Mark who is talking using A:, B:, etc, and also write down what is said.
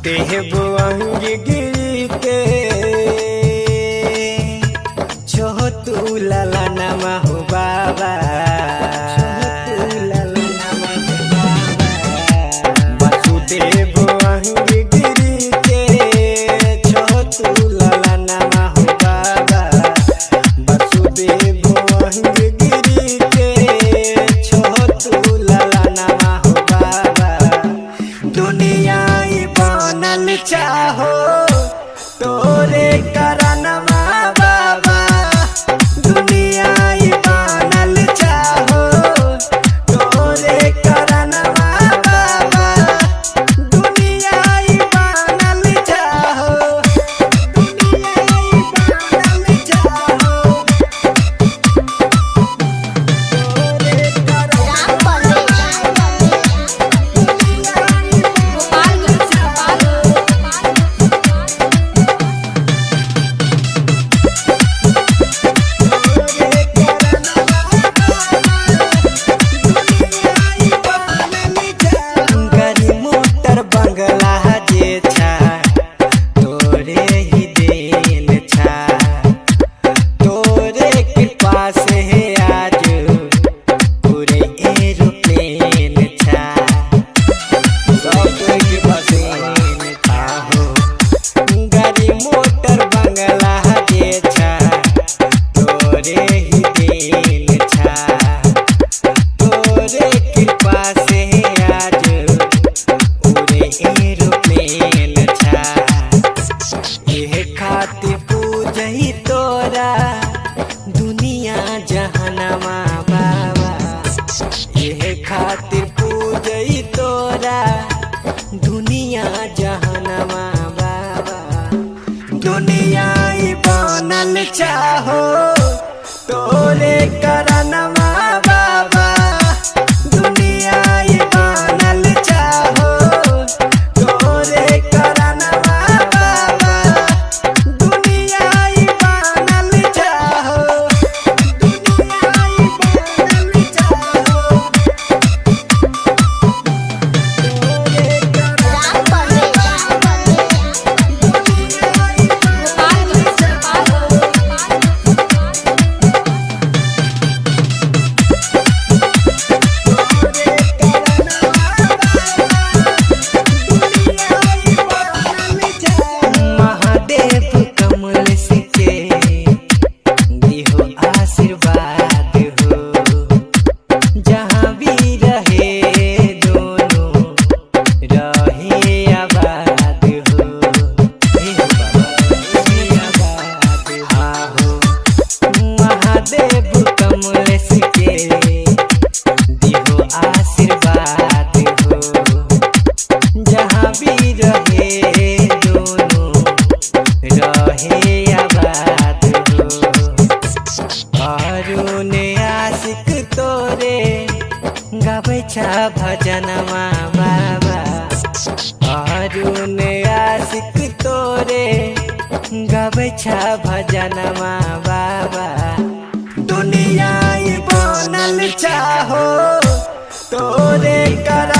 A: देहबो अंगगिरी के छोटू लाला नमा हो बाबा वासुदेव अंगगिरी के छोटू लाला नमा हो बाबा वासुदेव अंगगिरी के छोटू लाला नमा हो बाबा दुनिया बनल चाहो तोरे करनमा बाबा दुनिया बनल चाहो तोरे करनमा बाबा दुनिया बनल चाहो दुनिया बनल चाहो तोरे करनमा खातिर पूजही तोरा दुनिया जहनमा बाबा ये खातिर पूजही तोरा दुनिया जहनमा बाबा दुनिया बनल चाहो तोरे करनमा बाबा दुनिया बनल चाहो तोरे करनमा बाबा दुनिया बनल चाहो दुनिया बनल चाहो तोरे करनमा बाबा दुनिया बनल चाहो महादेव कमल सिके दिहो आशीर्वाद हो जहाँ भी रहे दोनों रहे आबाद हो हे बाबा आबाद हाँ हो महादेव कमल सिके दिहो आशीर्वाद हो जहाँ भी रहे दोनों रहे आबाद हो अरुण आशिक तोरे गाबै छ भजनमा बाबा अरुण आशिक तोरे गाबै छ भजनमा बाबा दुनिया बनल चाहो तोरे कर